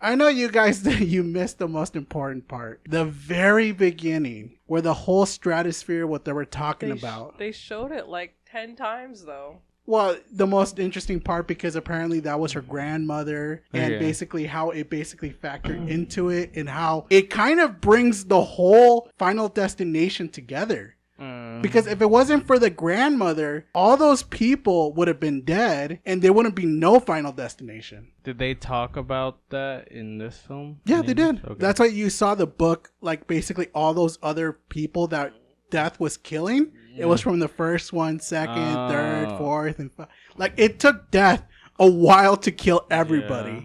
I know you guys you missed the most important part. The very beginning, where the whole stratosphere, what they were talking about. They showed it like 10 times though. Well, the most interesting part, because apparently that was her grandmother, and basically how it basically factored into it, and how it kind of brings the whole Final Destination together. Because if it wasn't for the grandmother, all those people would have been dead, and there wouldn't be no Final Destination. Did they talk about that in this film? Yeah, they did. Okay. That's why you saw the book, like basically all those other people that Death was killing. Yeah. It was from the first one, second, third, fourth, and like it took Death a while to kill everybody. Yeah.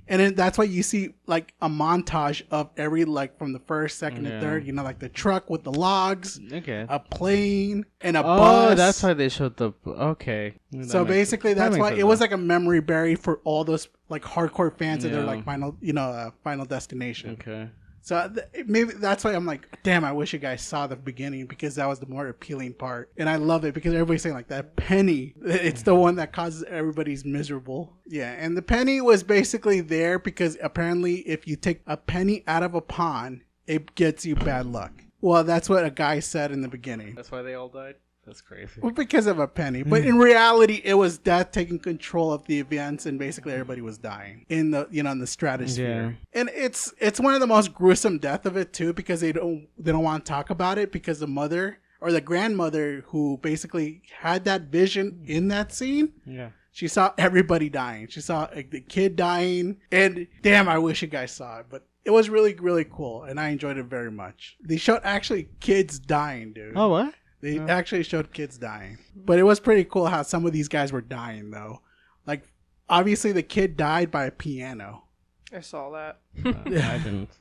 And then that's why you see like a montage of every, like from the first, second, and third, you know, like the truck with the logs, a plane, and a bus. Oh, that's why they showed the, okay. So basically that's why it was like a memory berry for all those like hardcore fans of their like Final Destination. Okay. So maybe that's why I'm like, damn, I wish you guys saw the beginning, because that was the more appealing part. And I love it because everybody's saying like that penny, it's the one that causes everybody's miserable. Yeah. And the penny was basically there because apparently if you take a penny out of a pond, it gets you bad luck. Well, that's what a guy said in the beginning. That's why they all died? That's crazy. Well, because of a penny. But in reality, it was Death taking control of the events, and basically everybody was dying in the, you know, in the stratosphere. Yeah. And it's one of the most gruesome death of it too, because they don't want to talk about it, because the mother or the grandmother who basically had that vision in that scene. Yeah. She saw everybody dying. She saw like, the kid dying, and damn, I wish you guys saw it, but it was really, really cool, and I enjoyed it very much. They showed actually kids dying, dude. Oh, what? They actually showed kids dying. But it was pretty cool how some of these guys were dying, though. Like, obviously the kid died by a piano. I saw that. I didn't.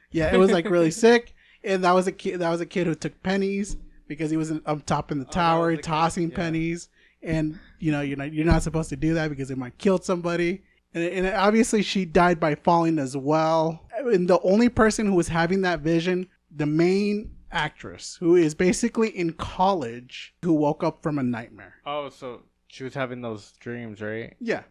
Yeah, it was like really sick. And that was a kid who took pennies because he was up top in the tower tossing pennies. And, you know, you're not supposed to do that because it might kill somebody. And obviously she died by falling as well. And the only person who was having that vision, the main actress, who is basically in college, who woke up from a nightmare. Oh, so she was having those dreams, right? Yeah.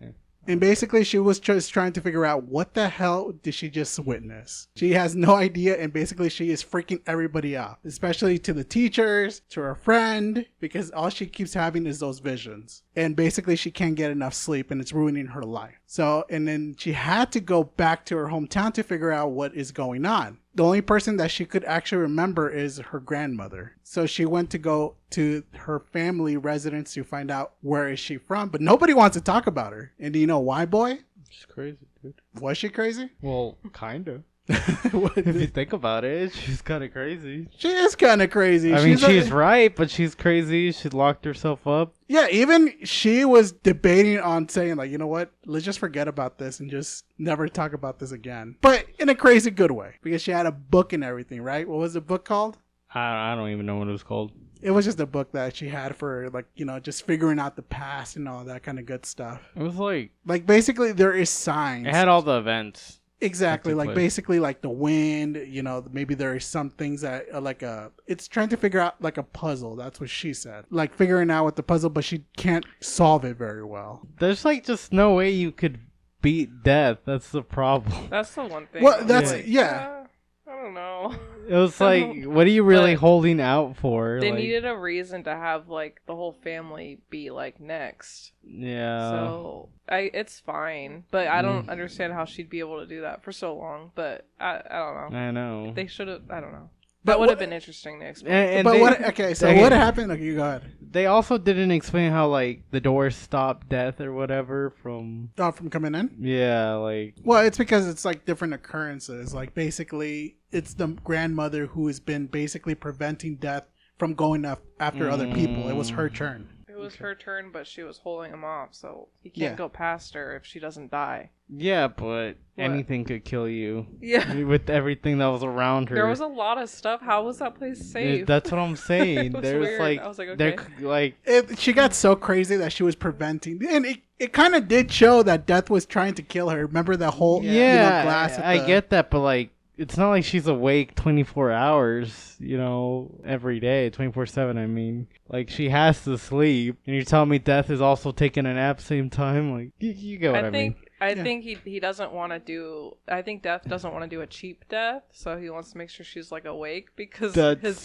And basically she was just trying to figure out what the hell did she just witness. She has no idea, and basically she is freaking everybody out, especially to the teachers, to her friend, because all she keeps having is those visions. And basically she can't get enough sleep, and it's ruining her life. So, and then she had to go back to her hometown to figure out what is going on. The only person that she could actually remember is her grandmother. So she went to go to her family residence to find out where is she from, but nobody wants to talk about her. And do you know why, boy? She's crazy, dude. Was she crazy? Well, kind of. If you think about it, she's kind of crazy. She is kind of crazy. I mean, she's right, but she's crazy. She locked herself up. Yeah, even she was debating on saying, like, you know what? Let's just forget about this and just never talk about this again. But in a crazy good way, because she had a book and everything, right? What was the book called? I don't even know what it was called. It was just a book that she had for, like, you know, just figuring out the past and all that kind of good stuff. It was like basically there is signs. It had all the events. Exactly, like basically like the wind, you know, maybe there are some things that are like it's trying to figure out like a puzzle. That's what she said. Like figuring out what the puzzle, but she can't solve it very well. There's like just no way you could beat death. That's the problem. That's the one thing. Well, that's, yeah. I don't know. It was like, what are you really holding out for? They needed a reason to have like the whole family be like next. Yeah. So it's fine, but I don't understand how she'd be able to do that for so long. But I don't know. I know. They should have. I don't know. That would have been interesting to explain. What happened? Okay, you go ahead. They also didn't explain how like the doors stop death or whatever from coming in. Yeah, like. Well, it's because it's like different occurrences. Like basically, it's the grandmother who has been basically preventing death from going after other people. It was her turn. It was her turn, but she was holding him off, so he can't go past her if she doesn't die. Yeah, but anything could kill you. Yeah. With everything that was around her. There was a lot of stuff. How was that place safe? That's what I'm saying. There's weird. Like, I was like, okay. She got so crazy that she was preventing, and it kind of did show that death was trying to kill her. Remember the whole glass? I get that, but like, it's not like she's awake 24 hours, you know, every day, 24/7. I mean, like she has to sleep, and you're telling me death is also taking a nap same time. Like, you get what I mean. I think he doesn't want to do. I think Death doesn't want to do a cheap death, so he wants to make sure she's like awake because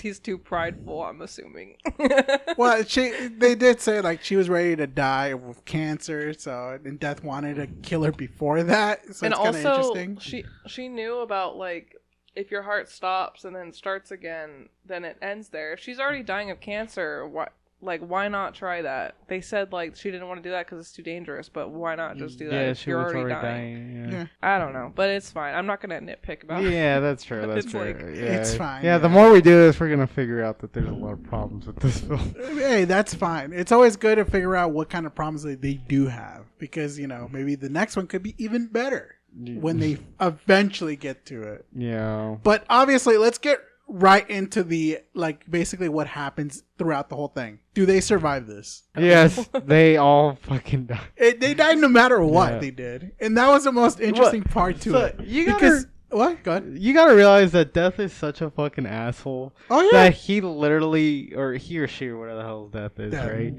he's too prideful. I'm assuming. Well, they did say like she was ready to die with cancer, so and Death wanted to kill her before that. So and it's kind of also, interesting. she knew about like if your heart stops and then starts again, then it ends there. If she's already dying of cancer, why not try that? They said like she didn't want to do that because it's too dangerous, but why not just do that if she you're was already dying? Yeah. I don't know, but it's fine. I'm not gonna nitpick about it. Yeah, that's true. That's It's true. like- yeah. It's fine, Yeah, yeah. the more we do this, we're gonna figure out that there's a lot of problems with this film. Hey, that's fine. It's always good to figure out what kind of problems they do have because maybe the next one could be even better when they eventually get to it. Yeah. But obviously, let's get right into the basically what happens throughout the whole thing. Do they survive this? Yes, they all fucking die. They died no matter what Yeah. they did, and that was the most interesting part to it. You because what? Go ahead. You gotta realize that Death is such a fucking asshole. Oh yeah. That he literally, or he or she, or whatever the hell Death is, Yeah. right?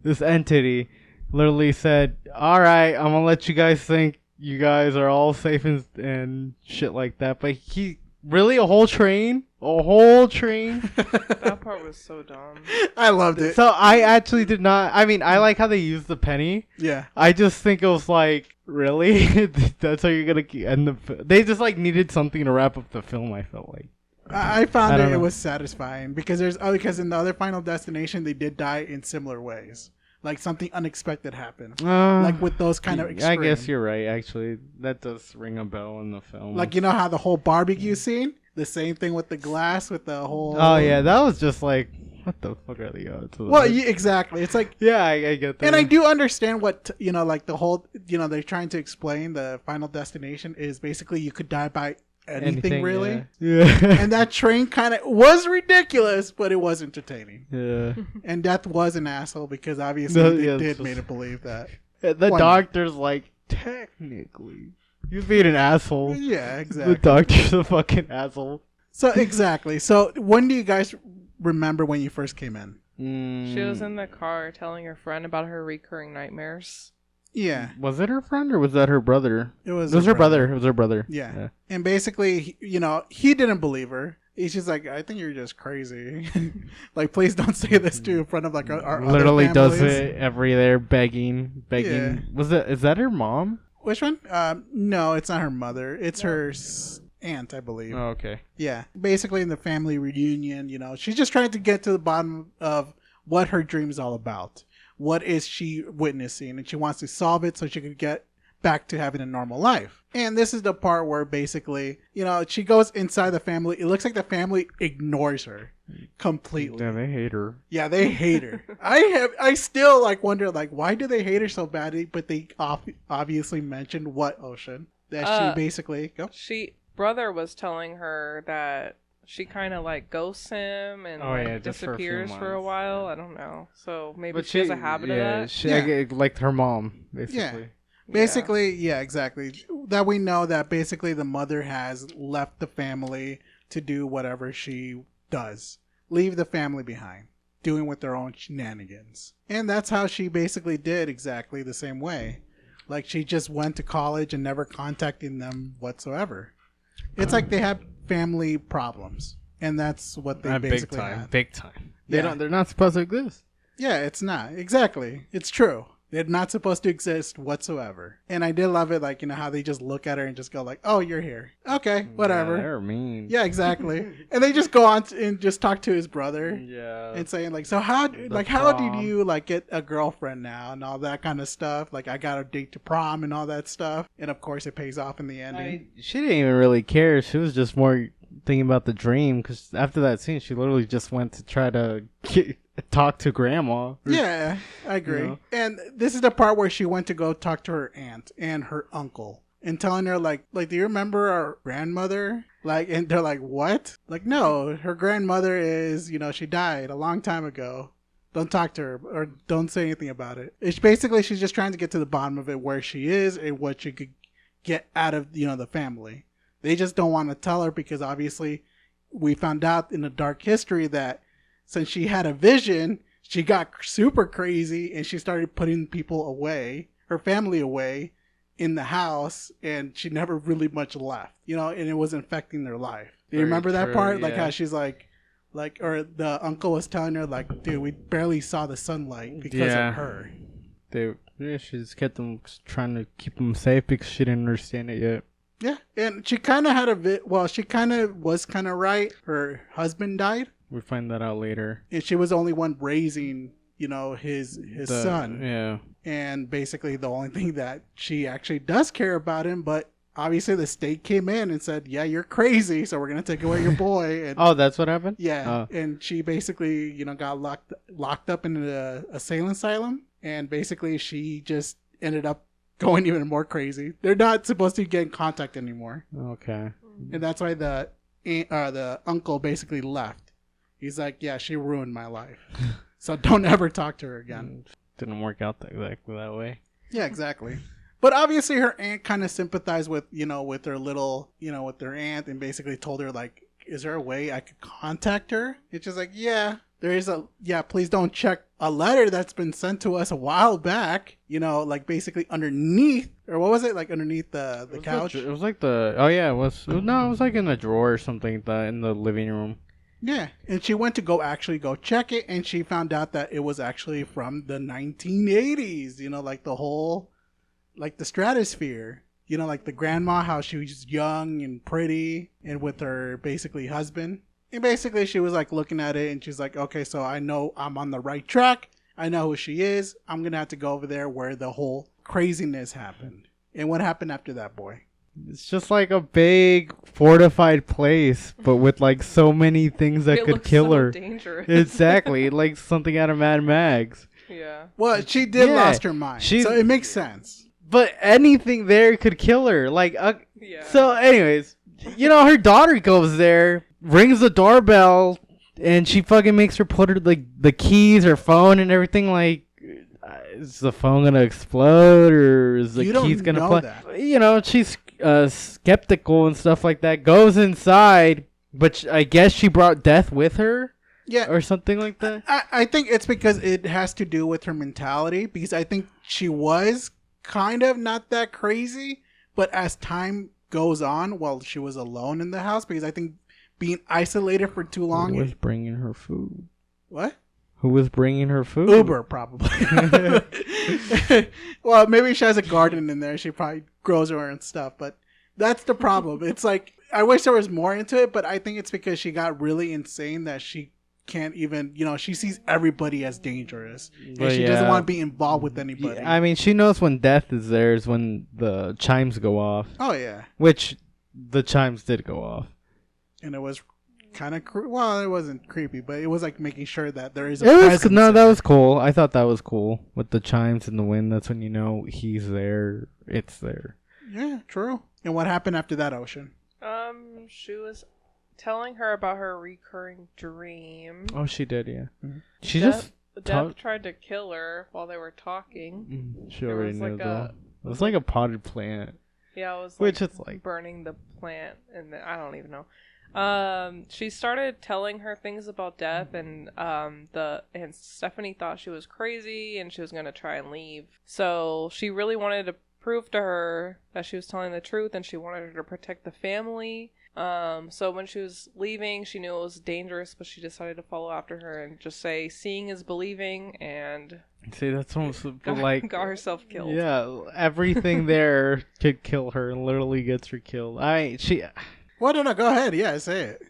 This entity literally said, "Alright, I'm gonna let you guys think you guys are all safe and shit like that." But he really a whole train. That part was so dumb. I loved it. So I actually did not. I mean, I like how they used the penny. Yeah. I just think it was like, really? That's how you're gonna end the? They just like needed something to wrap up the film. I felt like. I found I don't it know. was satisfying because because in the other Final Destination they did die in similar ways. Like something unexpected happened. Like with those kind of extreme. I guess you're right. Actually, that does ring a bell in the film. Like how the whole barbecue scene, the same thing with the glass, with the whole. Oh yeah, that was just like, what the fuck are they up to? Well, yeah, exactly. It's like, yeah, I get that. and I do understand what like the whole. They're trying to explain the Final Destination is basically you could die by anything really. Yeah. And that train kind of was ridiculous, but it was entertaining. Yeah. And Death was an asshole because obviously they did make it believe that. The Why not? doctor's like, technically, you're being an asshole. Yeah, exactly. The doctor's a fucking asshole. So exactly. So when do you guys remember when you first came in? She was in the car telling her friend about her recurring nightmares. Yeah, Was it her friend or was that her brother? it was. It was her brother. It was her brother. Yeah. And basically, he didn't believe her. He's just like, I think you're just crazy. Like, please don't say this to in front of like our Literally other does families. it every there begging. Yeah. Is that her mom? Which one? No, it's not her mother. It's her aunt, I believe. Oh, okay. Yeah. Basically, in the family reunion, she's just trying to get to the bottom of what her dream is all about. What is she witnessing? And she wants to solve it so she can get back to having a normal life. And this is the part where basically, she goes inside the family. It looks like the family ignores her completely. Yeah, they hate her. Yeah, they hate her. I still wonder why do they hate her so badly? But they obviously mentioned what Ocean that she basically go. Brother was telling her that she kind of ghosts him and just for a few disappears for a months, while. yeah. I don't know. So maybe But she has a habit of that. She like her mom, basically. Basically, yeah, exactly. That we know that basically the mother has left the family to do whatever she does. Leave the family behind, doing with their own shenanigans. And that's how she basically did exactly the same way. Like she just went to college and never contacting them whatsoever. It's like they have family problems. And that's what they basically have. Big time. Yeah. They're not supposed to exist. Yeah, it's not. Exactly. It's true. They're not supposed to exist whatsoever. And I did love it, how they just look at her and just go oh, you're here. Okay, whatever. Yeah, they're mean. Yeah, exactly. And they just go on and just talk to his brother Yeah. and saying so how did you get a girlfriend now and all that kind of stuff. I got a date to prom and all that stuff. And of course it pays off in the ending. She didn't even really care. She was just more thinking about the dream because after that scene, she literally just went to try to talk to grandma. Yeah, I agree. And this is the part where she went to go talk to her aunt and her uncle and telling her do you remember our grandmother? And they're like, what? No, her grandmother is, she died a long time ago. Don't talk to her or don't say anything about it. It's basically she's just trying to get to the bottom of it, where she is and what she could get out of, the family. They just don't want to tell her because obviously we found out in the dark history that since she had a vision, she got super crazy and she started putting people away, her family away, in the house, and she never really much left, you know, and it was infecting their life. Do you Very remember that true, part? Like yeah. how she's like, or the uncle was telling her, like, dude, we barely saw the sunlight because Yeah. of her. She just kept them trying to keep them safe because she didn't understand it yet. Yeah, and she kind of had a bit. Well, she kind of was kind of right. Her husband died, We find that out later. and she was the only one raising, you know, his son. Yeah. And basically, the only thing that she actually does care about him, but obviously the state came in and said, "Yeah, you're crazy, so we're gonna take away your boy." And Oh, that's what happened? yeah, Oh. and she basically, you know, got locked up in a asylum, and basically she just ended up going even more crazy. They're not supposed to get in contact anymore. Okay. And that's why the uncle basically left. He's like, yeah, she ruined my life. So don't ever talk to her again. Didn't work out exactly that way. Yeah, exactly. But obviously her aunt kind of sympathized with, you know, with her little, you know, with their aunt, and basically told her, like, is there a way I could contact her? It's just like, yeah, there is please don't check a letter that's been sent to us a while back, you know, like basically underneath, or what was it? Like underneath the couch? It was like it was like in a drawer or something in the living room. Yeah, and she went to go check it, and she found out that it was actually from the 1980s, you know, like the whole, like the stratosphere, you know, like the grandma, how she was young and pretty and with her basically husband. And basically she was like looking at it, and she's like, okay, so I know I'm on the right track. I know who she is. I'm going to have to go over there where the whole craziness happened. And what happened after that, boy? It's just like a big fortified place, but with like so many things that It could looks kill so her. Dangerous. Exactly, like something out of Mad Max. Yeah. Well, she did Yeah, lost her mind. So it makes sense. But anything there could kill her. Like, Yeah. so, anyways, you know, her daughter goes there, rings the doorbell, and she fucking makes her put her like the keys, her phone, and everything. Like, is the phone gonna explode, or is the You don't keys gonna know play? that. You know, she's skeptical and stuff like that. Goes inside, but I guess she brought death with her. Yeah. Or something like that. I think it's because it has to do with her mentality, because I think she was kind of not that crazy, but as time goes on, while she was alone in the house, because I think being isolated for too long. Who was bringing her food? What? Who was bringing her food? Uber, probably. Well, maybe she has a garden in there. She probably grows her own stuff, but that's the problem. It's like, I wish there was more into it, but I think it's because she got really insane that she can't even, you know, she sees everybody as dangerous, and But she doesn't yeah. want to be involved with anybody. I mean, she knows when death is there is when the chimes go off, Oh yeah, which the chimes did go off. and it was kind of well, it wasn't creepy, but it was like making sure that there is a It was presence no, that there. was cool. I thought that was cool with the chimes and the wind. That's when you know he's there. It's there. Yeah, true. And what happened after that, Ocean? She was telling her about her recurring dream. Oh, she did, yeah. Mhm. She Death just talk- tried to kill her while they were talking. She There already was knew like though. It was like a potted plant. Yeah, it was Which like is like- burning the plant, and I don't even know. She started telling her things about death, and Stephanie thought she was crazy, and she was gonna try and leave. So she really wanted to prove to her that she was telling the truth, and she wanted her to protect the family. So when she was leaving, she knew it was dangerous, but she decided to follow after her and just say, "Seeing is believing," and See, that's almost got, like got herself killed. yeah, everything there could kill her and literally gets her killed. Well, no, go ahead. Yeah, say it.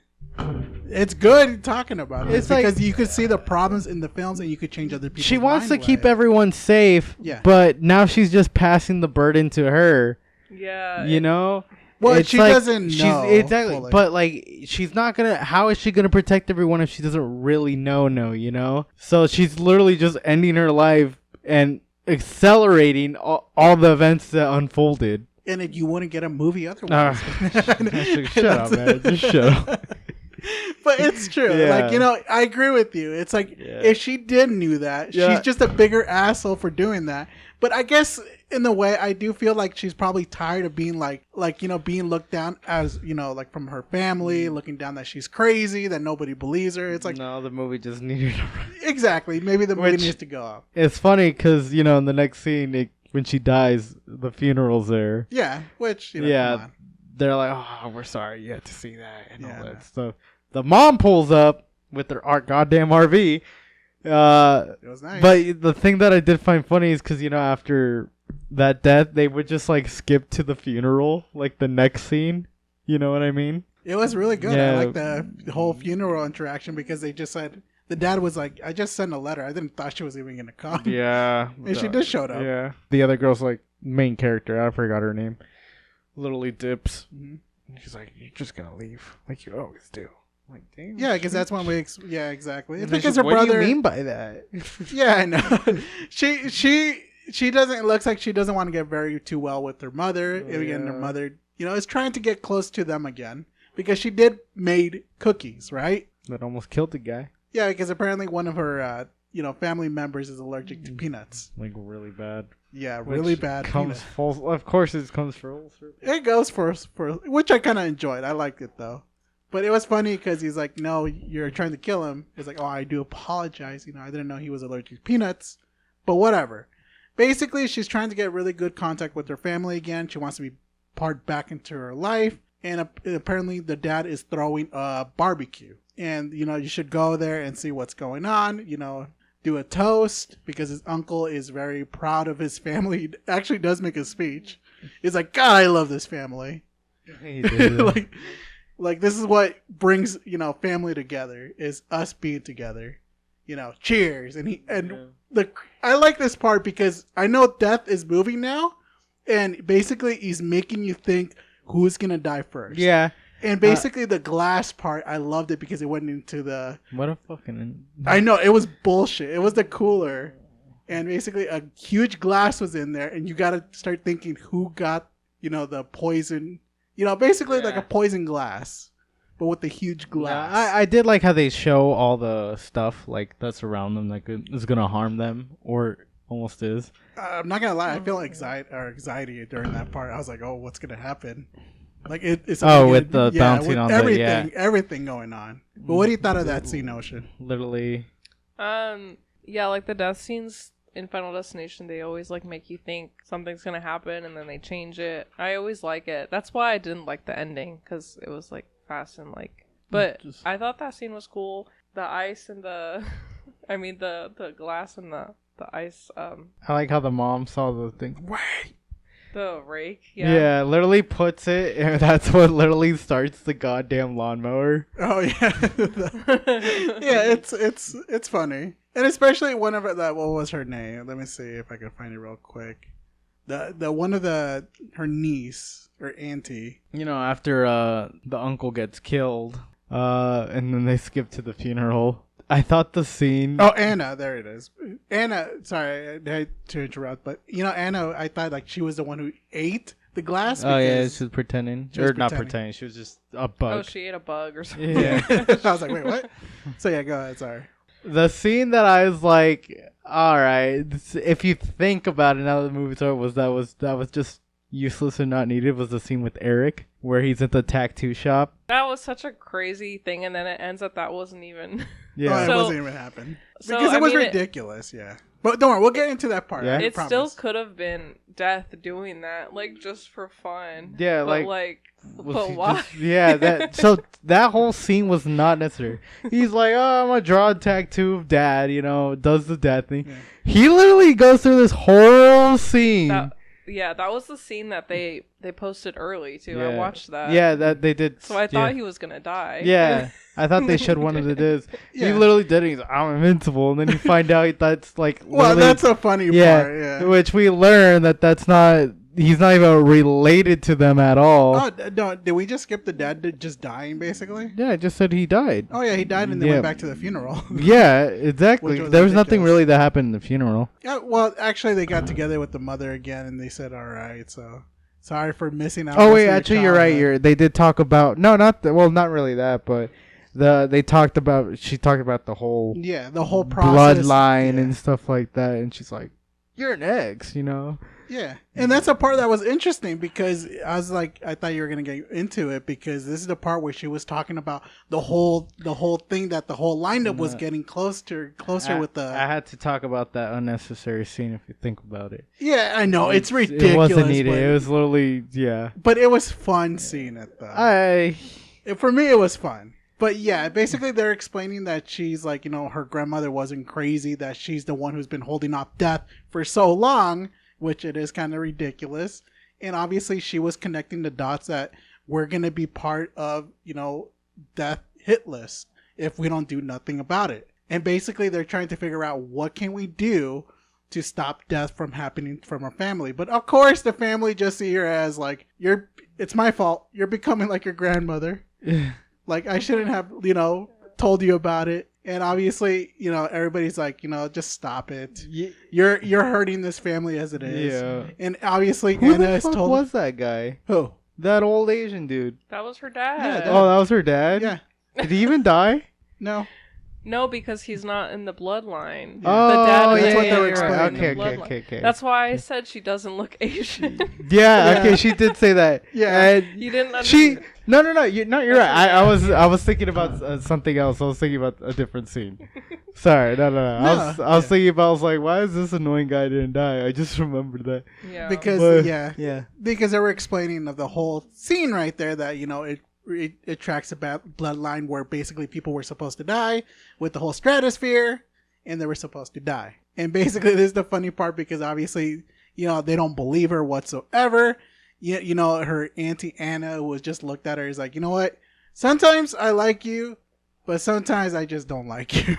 It's good talking about it. It's like- because you could see the problems in the films, and you could change other people's She wants to mind keep with it. everyone safe, Yeah. but now she's just passing the burden to her. Yeah. You know? Well, It's she like doesn't know. exactly, fully. but like she's not gonna. How is she gonna protect everyone if she doesn't really know? You know. So she's literally just ending her life and accelerating all the events that unfolded. And if you wouldn't get a movie otherwise. Actually, shut up, man. Just shut up. But it's true. Yeah. Like, you know, I agree with you. It's like, Yeah. if she did knew that, Yeah. she's just a bigger asshole for doing that. But I guess in the way, I do feel like she's probably tired of being like, you know, being looked down as, you know, like from her family, looking down that she's crazy, that nobody believes her. It's like, No, the movie just needed. exactly. Maybe the movie Which- needs to go up. It's funny because you know in the next scene when she dies, the funeral's there. Yeah, which Yeah. come on. They're like, oh, we're sorry you had to see that and Yeah, all no. that stuff. The mom pulls up with their goddamn RV. It was nice. But the thing that I did find funny is because, after that death, they would just like skip to the funeral, like the next scene. You know what I mean? It was really good. Yeah. I like the whole funeral interaction because they just said the dad was like, "I just sent a letter. I didn't thought she was even gonna come." Yeah. And she just showed up. Yeah. The other girl's like main character. I forgot her name. Literally dips. Mhm. She's like, "You're just gonna leave, like you always do." I'm like, damn. Yeah, because that's when we. Yeah, exactly. It's And because she's, her brother. What do you mean by that? Yeah, I know. she doesn't. It looks like she doesn't want to get very too well with her mother. And again, her Yeah. mother, is trying to get close to them again because she did made cookies, right? That almost killed the guy. Yeah, because apparently one of her, family members is allergic to peanuts. Like really bad. Yeah, really Which bad. Comes peanut. full. Of course, it comes full circle. It goes for which I kind of enjoyed. I liked it though, but it was funny because he's like, "No, you're trying to kill him." It's like, "Oh, I do apologize. I didn't know he was allergic to peanuts, but whatever." Basically, she's trying to get really good contact with her family again. She wants to be part back into her life, and apparently the dad is throwing a barbecue, and you should go there and see what's going on. Do a toast because his uncle is very proud of his family. He actually does make a speech. He's like, "God, I love this family." He did. like this is what brings family together is us being together. Cheers. I like this part because I know Death is moving now, and basically he's making you think who's gonna die first. Yeah. And basically the glass part, I loved it because it went into the. What a fucking. I know it was bullshit. It was the cooler, and basically a huge glass was in there, and you got to start thinking who got the poison. Basically like a poison glass, but with the huge glass. Yeah, I did like how they show all the stuff like that's around them that is gonna harm them or almost is. I'm not gonna lie, I feel anxiety during that part. I was like, "Oh, what's gonna happen?" Like it's with the bouncing with on everything going on. But what do you thought of that scene, Ocean? Literally. Yeah, like the death scenes in Final Destination, they always like make you think something's gonna happen and then they change it. I always like it. That's why I didn't like the ending because it was like fast and like. But I thought that scene was cool. The ice and the, I mean the glass and the ice. I like how the mom saw the thing. Wait. The rake. Yeah, literally puts it, and that's what literally starts the goddamn lawnmower. Oh yeah, yeah. It's funny, and especially one of that. What was her name? Let me see if I can find it real quick. The one of her niece or auntie. After the uncle gets killed, and then they skip to the funeral. I thought the scene. Oh, Anna, there it is. Anna, sorry, I hate to interrupt, but Anna, I thought like she was the one who ate the glass. Oh yeah, she was pretending, not pretending. She was just a bug. Oh, she ate a bug or something. Yeah. I was like, wait, what? So yeah, go ahead. Sorry. The scene that I was like, all right, if you think about it now that the movie's over, that was just useless and not needed. Was the scene with Eric where he's at the tattoo shop. That was such a crazy thing, and then it ends up that wasn't even. Yeah, it wasn't even happen So, because it was I mean, ridiculous. Yeah, but don't worry, we'll get into that part. Yeah? I It promise. still could have been Death doing that, like just for fun. Yeah, but was but he why? that whole scene was not necessary. He's like, oh, I'm gonna draw a tattoo of dad, does the dad thing. Yeah. He literally goes through this whole scene. That was the scene that they posted early too. Yeah. I watched that. Yeah, that they did. So I thought he was gonna die. Yeah, I thought they showed one of the days. Yeah. He literally did it. He's like, I'm invincible, and then you find out that's like. Well, that's a funny part. Yeah. Which we learn that's not. He's not even related to them at all. Oh no! Did we just skip the dad just dying basically? Yeah, I just said he died. Oh yeah, he died and then went back to the funeral. Yeah, exactly. Which There was was nothing ridiculous. really that happened in the funeral. Yeah, well, actually, they got together with the mother again, and they said, "All right, so sorry for missing out." Oh most wait, of your actually, you're right. childhood." They did talk about not really that, but she talked about the whole Yeah, the whole process. bloodline Yeah. and stuff like that, and she's like, "You're an ex," Yeah, and that's a part that was interesting because I was like, I thought you were gonna get into it because this is the part where she was talking about the whole thing that the whole lineup was getting closer with the. I had to talk about that unnecessary scene if you think about it. Yeah, I know it's ridiculous. It wasn't needed. But, it was literally but it was fun seeing it though. For me, it was fun. But yeah, basically they're explaining that she's like, her grandmother wasn't crazy, that she's the one who's been holding off death for so long, which it is kind of ridiculous. And obviously she was connecting the dots that we're going to be part of, death hit list if we don't do nothing about it. And basically they're trying to figure out what can we do to stop death from happening from our family. But of course the family just see her as like, it's my fault. You're becoming like your grandmother. Like, I shouldn't have, told you about it. And obviously, everybody's like, just stop it. You're hurting this family as it is. Yeah. And obviously, Who Anna the is fuck told. was that guy? Who? That old Asian dude. That was her dad. Yeah, Oh, that was her dad? Yeah. Did he even die? No. No, because he's not in the bloodline. Oh, the dad that's is what they were in the explaining. bloodline. That's why I said she doesn't look Asian. Yeah, okay, she did say that. Yeah. And You didn't understand. No, you're right. I was thinking about something else. I was thinking about a different scene. Sorry, no. I was thinking about, I was like, why is this annoying guy didn't die? I just remembered that. Yeah. Because, yeah. Because they were explaining of the whole scene right there that, it tracks about bloodline where basically people were supposed to die with the whole stratosphere and they were supposed to die. And basically this is the funny part because obviously, they don't believe her whatsoever. Her auntie Anna was just looked at her as like, you know what? Sometimes I like you, but sometimes I just don't like you.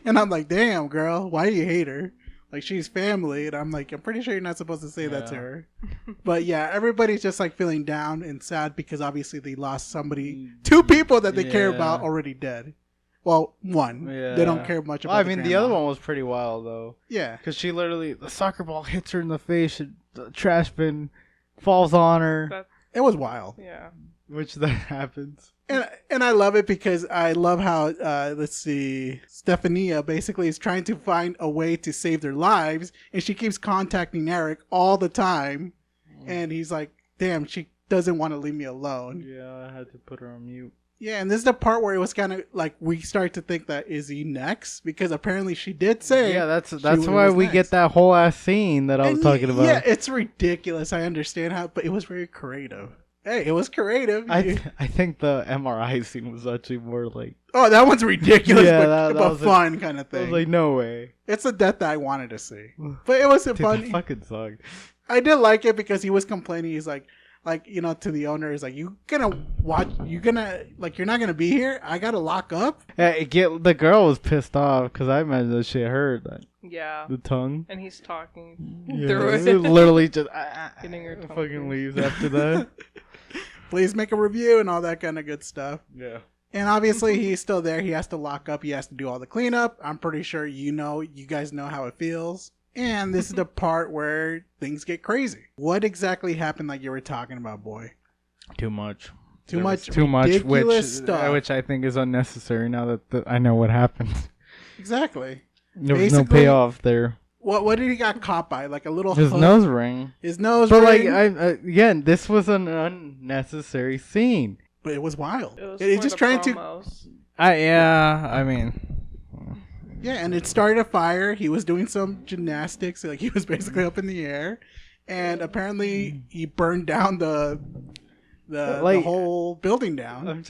And I'm like, damn, girl, why do you hate her? Like, she's family. And I'm like, I'm pretty sure you're not supposed to say that to her. But yeah, everybody's just like feeling down and sad because obviously they lost two people that they care about already dead. Well, one. Yeah. They don't care much about the other one was pretty wild, though. Yeah. Because she literally, the soccer ball hits her in the face, the trash bin falls on her. It was wild. Yeah. Which that happens. And I love it because I love how, Stephania basically is trying to find a way to save their lives. And she keeps contacting Eric all the time. And he's like, damn, she doesn't want to leave me alone. Yeah, I had to put her on mute. Yeah, and this is the part where it was kind of like we start to think that is he next? Because apparently she did say. Yeah, that's why we get that whole ass scene that I was talking about. Yeah, it's ridiculous. I understand how, but it was very creative. Hey, it was creative. I think the MRI scene was actually more like... Oh, that one's ridiculous, yeah, but fun kind of thing. I was like, no way. It's a death that I wanted to see. But it was fun. That fucking sucked. I did like it because he was complaining. He's like, to the owner, he's like, you're not gonna be here? I gotta lock up? The girl was pissed off because I imagine that shit hurt. Yeah. The tongue. And he's talking through it. Literally just getting her tongue fucking leaves after that. Please make a review and all that kind of good stuff. Yeah. And obviously he's still there. He has to lock up. He has to do all the cleanup. I'm pretty sure you guys know how it feels. And this is the part where things get crazy. What exactly happened like you were talking about, boy? Too much. Too much, stuff. Which I think is unnecessary now that I know what happened. Exactly. There was no payoff there. What did he got caught by? Like a little his hook? Nose ring. His nose ring. But like again, this was an unnecessary scene. But it was wild. It was It's just trying promos. Yeah, and it started a fire. He was doing some gymnastics, like he was basically up in the air, and apparently he burned down the whole building down.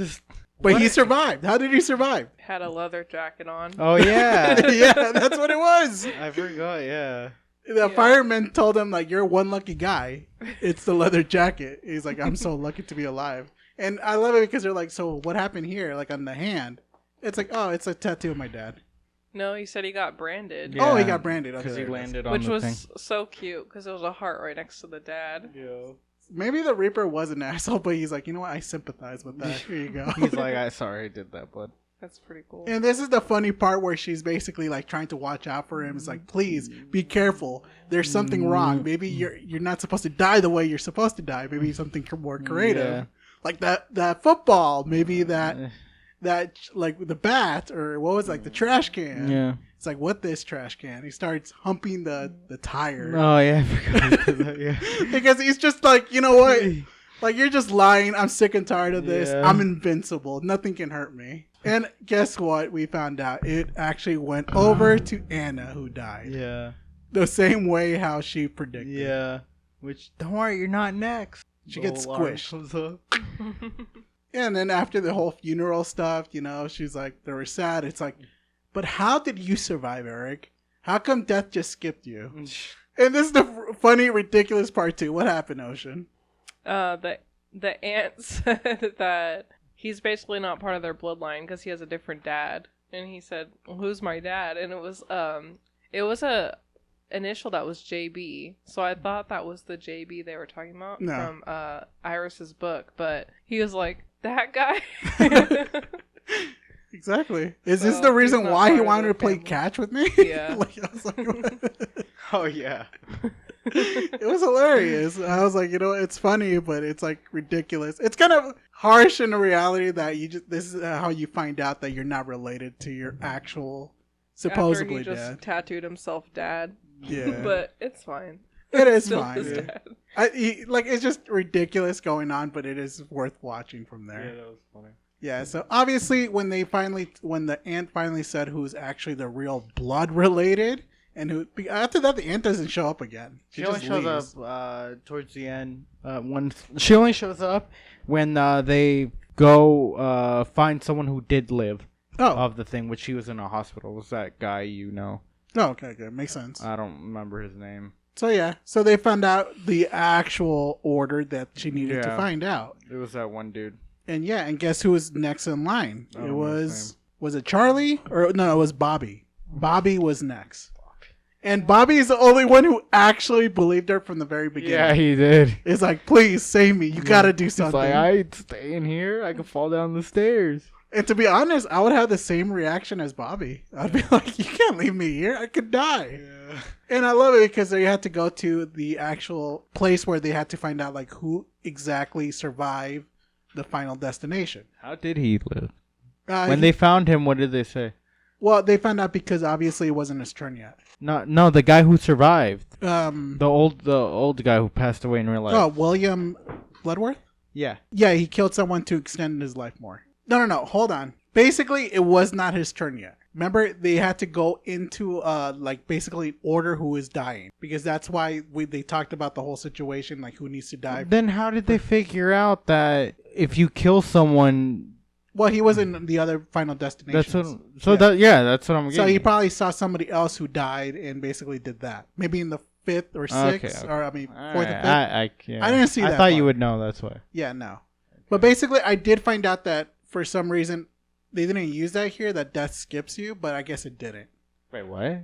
But he survived. How did he survive? Had a leather jacket on. Oh yeah, yeah, that's what it was. I forgot. Yeah. The fireman told him like, "You're one lucky guy. It's the leather jacket." He's like, "I'm so lucky to be alive." And I love it because they're like, "So what happened here? Like on the hand?" It's like, "Oh, it's a tattoo of my dad." No, he said he got branded. Yeah, he got branded because he landed on which the was thing. so cute because it was a heart right next to the dad. Yeah. Maybe the Reaper was an asshole, but he's like, you know what? I sympathize with that. Here you go. He's like, I sorry I did that, bud. That's pretty cool. And this is the funny part where she's basically like trying to watch out for him. It's like, please be careful. There's something wrong. Maybe you're not supposed to die the way you're supposed to die. Maybe something more creative, like that football. Maybe that like the bat or what was like the trash can. Yeah. It's like, what this trash can? He starts humping the tire. Oh yeah, I forgot about that. Yeah. Because he's just like, you know what? Like, you're just lying. I'm sick and tired of this. Yeah. I'm invincible. Nothing can hurt me. And guess what? We found out it actually went over to Anna, who died. Yeah. The same way how she predicted. Yeah. Which, don't worry, you're not next. She gets The alarm squished. comes up. And then after the whole funeral stuff, you know, she's like, they were sad. It's like, but how did you survive, Eric? How come death just skipped you? And this is the funny, ridiculous part too. What happened, Ocean? The aunt said that he's basically not part of their bloodline because he has a different dad. And he said, well, "Who's my dad?" And it was a initial that was JB. So I thought that was the JB they were talking about from Iris's book. But he was like, "That guy." Exactly. Is So, this the reason he's not why he part of wanted their to play family. catch with me? Yeah. Like, I was like, Oh yeah. it was hilarious. I was like, you know, it's funny, but it's like ridiculous. It's kind of harsh in the reality that this is how you find out that you're not related to your actual supposedly After he just dad. tattooed himself dad. Yeah, But it's fine. it is Still fine. his Yeah. dad. It's just ridiculous going on, but it is worth watching from there. Yeah, that was funny. Yeah, so obviously when the aunt finally said who's actually the real blood related and who after that the aunt doesn't show up again. She only just shows leaves. up towards the end. When she only shows up when they go find someone who did live of the thing, which she was in a hospital. Was that guy you know? Oh, okay, good. Makes sense. I don't remember his name. So yeah, so they found out the actual order that she needed to Yeah. find out. It was that one dude. And yeah, and guess who was next in line? I It don't know his was it Charlie? Or no, it was Bobby. Bobby was next. And Bobby is the only one who actually believed her from the very beginning. Yeah, he did. It's like, please save me. You gotta do He's something. like, I'd stay in here. I could fall down the stairs. And to be honest, I would have the same reaction as Bobby. I'd be like, you can't leave me here. I could die. Yeah. And I love it because they had to go to the actual place where they had to find out like who exactly survived the final destination. How did he live? He- When they found him, what did they say? well, they found out because obviously it wasn't his turn yet. No, the guy who survived. The The old guy who passed away in real life. oh, William Bloodworth? Yeah. Yeah, he killed someone to extend his life more. No, hold on. Basically, it was not his turn yet. Remember, they had to go into like basically order who is dying because that's why they talked about the whole situation, like who needs to die. Then how did they figure out that if you kill someone, Well, he was in the other final destination. that's what I'm getting. So he probably saw somebody else who died and basically did that. Maybe in the 5th or 6th, Okay. or I mean 4th All or right, 5th. yeah. I didn't see I that thought you part. would know. That's why. Yeah, no. But basically, I did find out that for some reason they didn't use that here. That death skips you, but I guess it didn't. Wait, what?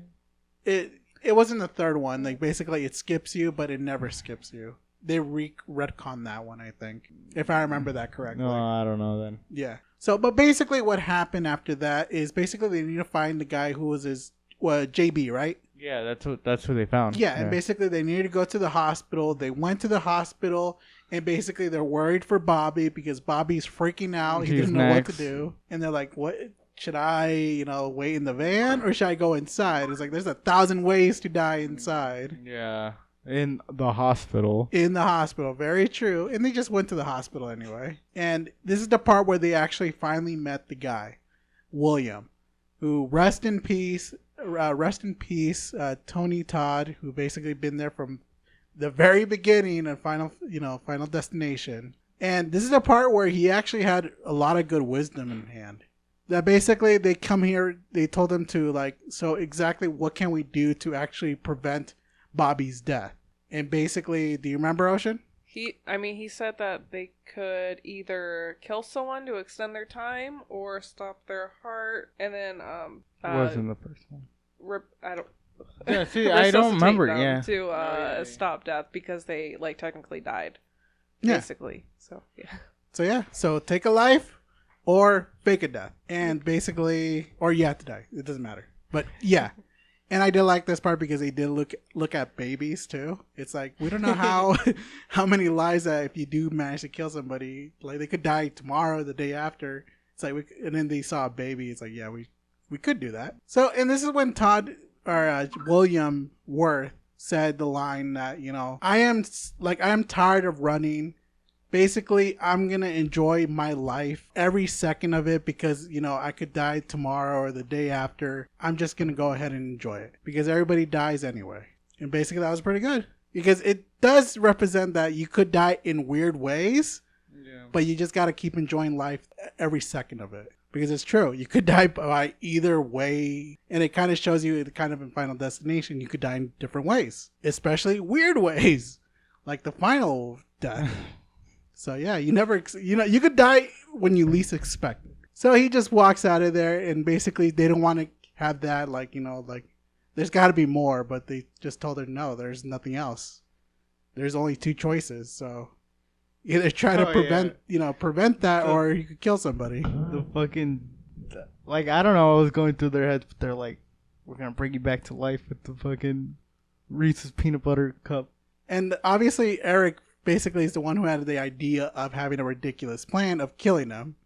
It wasn't the third one. Like basically, it skips you, but it never skips you. They retcon that one, I think, if I remember that correctly. No, I don't know then. Yeah. So, but basically, what happened after that is basically they need to find the guy who was his JB, right? Yeah, that's who they found. Yeah, and basically they needed to go to the hospital. They went to the hospital, and basically they're worried for Bobby because Bobby's freaking out. He He's doesn't know what to next. do, and they're like, "What should I, wait in the van or should I go inside?" It's like there's 1,000 ways to die inside. Yeah, in the hospital. In the hospital, very true. And they just went to the hospital anyway. And this is the part where they actually finally met the guy, William, who rest in peace, Tony Todd, who basically been there from the very beginning and final destination. And this is the part where he actually had a lot of good wisdom in hand. That basically they come here, they told him to so exactly what can we do to actually prevent Bobby's death? And basically, do you remember, Ocean? He said that they could either kill someone to extend their time or stop their heart, and then Wasn't the first one. I don't. Yeah, see, I don't remember. resuscitate them Yeah. to stop death because they technically died. Yeah. Basically, so yeah. So take a life or fake a death, and basically, or you have to die. It doesn't matter. But yeah. And I did like this part because they did look at babies too. It's like we don't know how many lives that if you do manage to kill somebody, like they could die tomorrow, the day after. It's like and then they saw a baby. It's like we we could do that. So, and this is when William Worth said the line that, I am tired of running. Basically, I'm going to enjoy my life, every second of it, because, I could die tomorrow or the day after. I'm just going to go ahead and enjoy it because everybody dies anyway. And basically, that was pretty good because it does represent that you could die in weird ways, but you just got to keep enjoying life every second of it. Because it's true. You could die by either way. And it kind of shows you kind of in Final Destination, you could die in different ways. Especially weird ways. Like the final death. So yeah, you could die when you least expect it. So he just walks out of there and basically they don't want to have that there's got to be more. But they just told her, no, there's nothing else. There's only two choices. So either try to prevent that, or you could kill somebody. The fucking, I don't know what was going through their heads, but they're like, we're gonna bring you back to life with the fucking Reese's peanut butter cup. And obviously, Eric basically is the one who had the idea of having a ridiculous plan of killing him.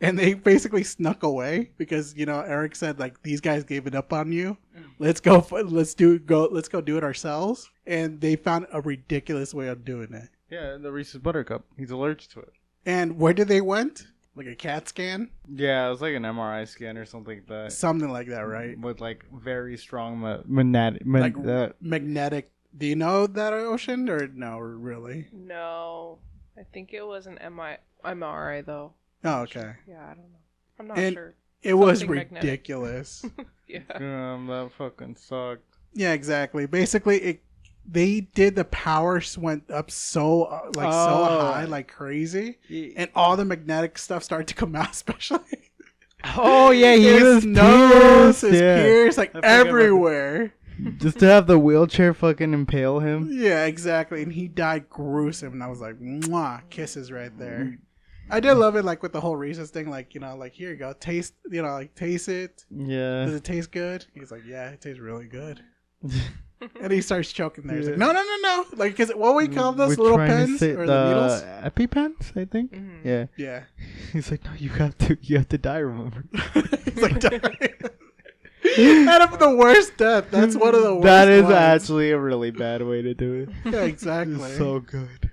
And they basically snuck away because, Eric said, these guys gave it up on you. Let's go do it ourselves. And they found a ridiculous way of doing it. Yeah, the Reese's Buttercup. He's allergic to it. And where did they went? Like a CAT scan? Yeah, it was like an MRI scan or something like that. Something like that, right? With very strong magnetic. Do you know that, Ocean? Or no, really? No. I think it was an MRI though. Oh, okay. Yeah, I don't know. I'm not sure. It was ridiculous. Yeah. That fucking sucked. Yeah, exactly. Basically, they did the power went up so high, like crazy, and all the magnetic stuff started to come out, especially. Oh yeah, his nose, his ears, everywhere. Just to have the wheelchair fucking impale him. Yeah, exactly, and he died gruesome, and I was like, mwah, kisses right there. I did love it, with the whole Reese's thing, here you go, taste, taste it. Yeah. Does it taste good? He's like, yeah, it tastes really good. And he starts choking there. He's like, no. Because what we call those little pens or the needles? EpiPens, I think. Mm-hmm. Yeah. Yeah. He's like, no, you have to die. Remember? He's like, die. Out of the worst death. That's one of the worst. That is ones. actually a really bad way to do it. Yeah, exactly. It's so good.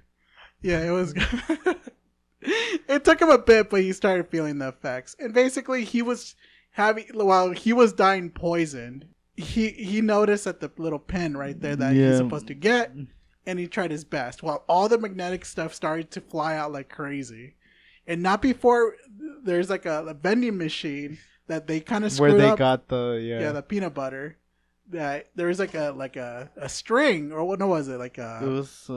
Yeah, it was good. It took him a bit, but he started feeling the effects. And basically, while he was dying poisoned, he noticed at the little pen right there that he's supposed to get, and he tried his best. While all the magnetic stuff started to fly out like crazy, and not before there's a vending machine that they kind of screwed up. Where they got the peanut butter. That there was a string, or what was it? It was.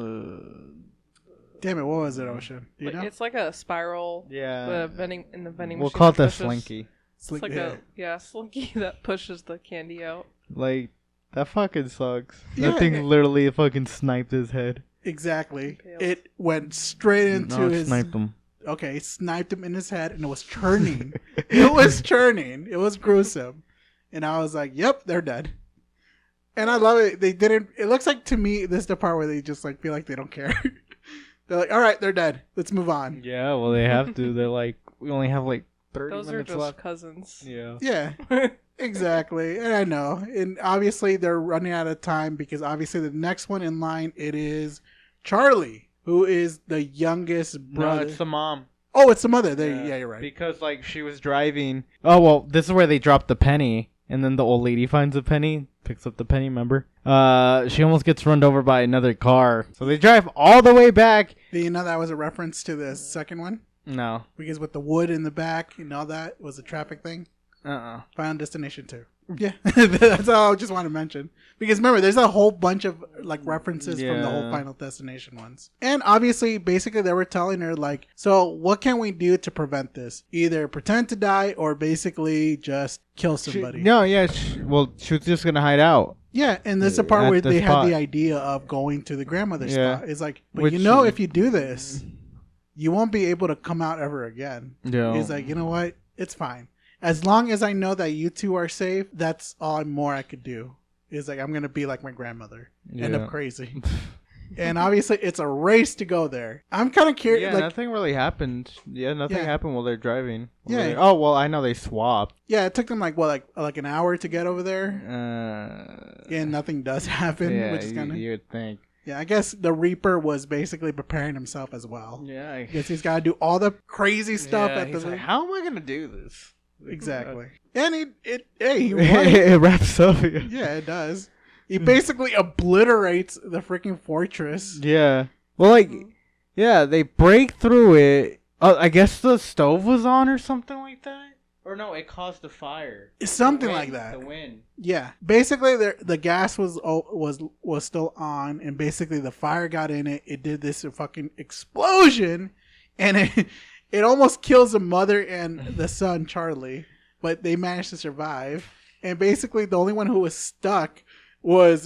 Damn it! What was it, Ocean? Do you know? It's like a spiral. Yeah. The vending machine. We'll call it the slinky. It's like a slinky that pushes the candy out. That fucking sucks. Yeah, that thing literally fucking sniped his head. Exactly. It went straight into his. Sniped him. Okay, sniped him in his head, and it was churning. It was churning. It was gruesome, and I was like, "Yep, they're dead." And I love it. They didn't. It looks like to me this is the part where they just feel like they don't care. They're like, all right, they're dead. Let's move on. Yeah, well, they have to. They're like, we only have 30 Those minutes are just left. cousins. Yeah. Yeah, exactly. And I know. And obviously they're running out of time because obviously the next one in line, it is Charlie, who is the youngest brother. No, it's the mom. Oh, it's the mother. Yeah, you're right. Because she was driving. Oh, well, this is where they dropped the penny. And then the old lady finds a penny, picks up the penny, remember? She almost gets run over by another car. So they drive all the way back. Do you know that was a reference to the second one? No. Because with the wood in the back and all that was a traffic thing? Final Destination 2. Yeah, that's all I just want to mention. Because remember, there's a whole bunch of references from the whole Final Destination ones. And obviously, basically, they were telling her so what can we do to prevent this? Either pretend to die or basically just kill somebody. She was just going to hide out. Yeah, and this is the part where they had the idea of going to the grandmother's spot. It's but if you do this, you won't be able to come out ever again. Yeah. He's like, you know what? It's fine. As long as I know that you two are safe, that's all more I could do. Is I'm going to be like my grandmother. End up crazy. And obviously, it's a race to go there. I'm kind of curious. Yeah, like, nothing really happened. Yeah, nothing Yeah. happened while they're driving. Yeah. Oh, well, I know they swapped. yeah, it took them like an hour to get over there, and nothing does happen, yeah, which is kind of you would think. yeah. I guess the Reaper was basically preparing himself as well. Yeah, I Because he's got to do all the crazy stuff yeah, at he's the like, how am I gonna do this? exactly. And he won. it wraps up. Yeah, it does. He basically obliterates the freaking fortress. Yeah. Well, like, yeah, they break through it. I guess the stove was on or something like that. Or no, it caused the fire. Something like that. The wind. Yeah. Basically, the gas was still on, and basically the fire got in it. It did this fucking explosion, and it almost kills the mother and the son, Charlie. But they managed to survive. And basically, the only one who was stuck was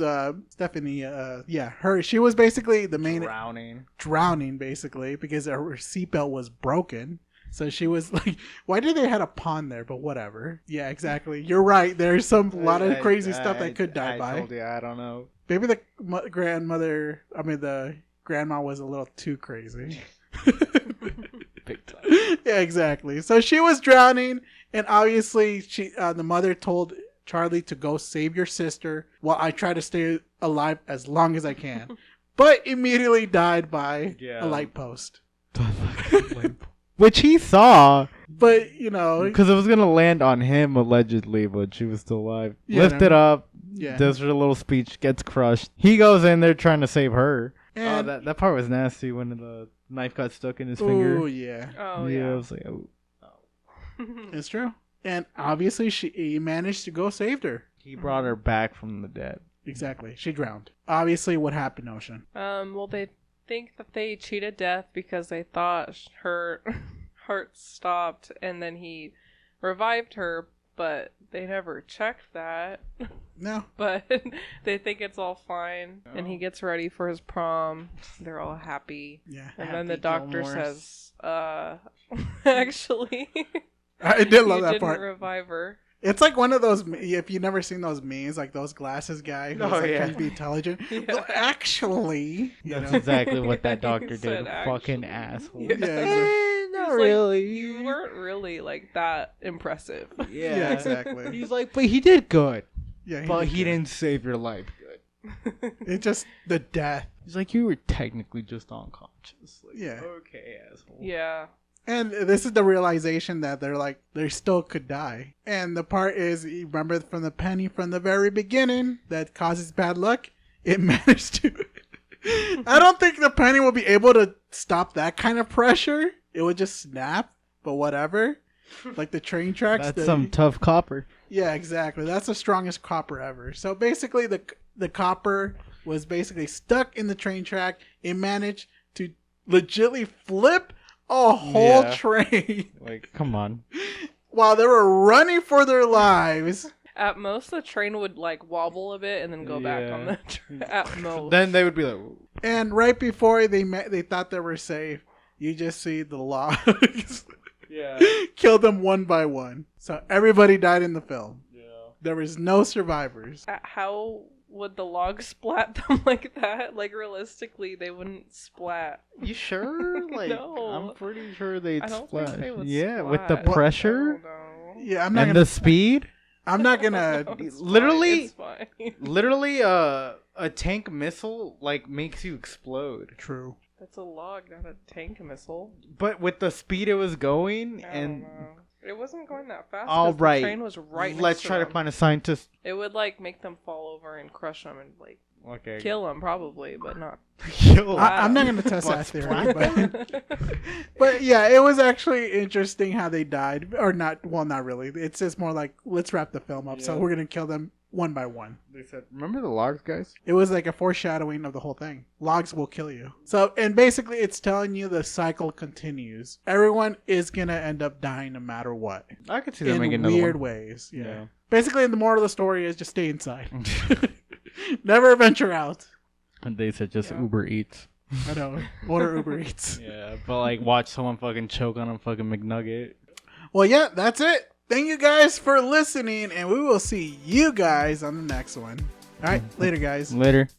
Stephanie. Her. She was basically the main drowning, basically, because her seatbelt was broken. So she was like, why did they had a pond there? But whatever. Yeah, exactly. You're right. There's a lot of crazy stuff that could die by. I don't know. Maybe the the grandma was a little too crazy. Big time. Yeah, exactly. So she was drowning, and obviously the mother told Charlie to go save your sister while I try to stay alive as long as I can. But immediately died by a light post. Which he saw. But, you know. Because it was going to land on him, allegedly, but she was still alive. Yeah, Lifted up, Yeah. does her little speech, gets crushed. He goes in there trying to save her. And, that part was nasty when the knife got stuck in his finger. Oh, yeah. Oh, Yeah, I yeah. was like, oh. It's true. And obviously he managed to go save her. He brought her back from the dead. Exactly. She drowned. Obviously, what happened, Ocean? Well, they think that they cheated death because they thought her heart stopped and then he revived her, but they never checked that. No. But they think it's all fine, and he gets ready for his prom. They're all happy. Yeah. And then the Happy doctor Gilmores. says, actually, I did love you that didn't part. revive her. It's like one of those, if you've never seen those memes, like those glasses guy who's trying to be intelligent. Yeah. Well, actually, That's exactly what that doctor He said, did. Fucking actually. asshole. Yeah. Not He's really. Like, you weren't really like that impressive. Yeah, exactly. He's like, but he did good. Yeah, But did he good. didn't save your life good. It's just the death. He's like, you were technically just unconscious. Like, Yeah. Okay, asshole. Yeah. And this is the realization that they still could die. And the part is, you remember from the penny from the very beginning that causes bad luck? It managed to. I don't think the penny will be able to stop that kind of pressure. It would just snap, but whatever. Like the train tracks. That's some tough copper. Yeah, exactly. That's the strongest copper ever. So basically, the copper was basically stuck in the train track. It managed to legitimately flip a whole train Like, come on. while they were running for their lives. At most, the train would like wobble a bit and then go back on the at most. Then they would be like, "Ooh." And right before they thought they were safe. You just see the logs kill them one by one. So everybody died in the film. Yeah. There was no survivors. How would the logs splat them like that? Like realistically, they wouldn't splat. You sure? Like, No. I'm pretty sure they'd I don't splash. think they would Yeah, splat. with the pressure Yeah, I'm not and gonna. the speed. I'm not gonna. No, it's Literally- fine, it's fine. Literally, a tank missile like makes you explode. True. That's a log, not a tank missile. But with the speed it was going, I and don't know. It wasn't going that fast. all 'cause right, the train was right. let's next try to them. find a scientist. It would like make them fall over and crush them and like Okay, kill them probably, but not. kill. I'm not gonna test that But theory, but yeah, it was actually interesting how they died, or not. Well, not really. It's just more like let's wrap the film up. So Yeah. we're gonna kill them one by one. They said, "Remember the logs, guys?" It was like a foreshadowing of the whole thing. Logs will kill you. So, and basically, it's telling you the cycle continues. Everyone is gonna end up dying no matter what, I could see them in making another weird one. ways. Yeah. Yeah. Basically, the moral of the story is just stay inside. Never venture out. And they said just Yeah. Uber Eats. I know. Order Uber Eats. Yeah, but like watch someone fucking choke on a fucking McNugget. Well, yeah, that's it. Thank you guys for listening, and we will see you guys on the next one. All right, later, guys. Later.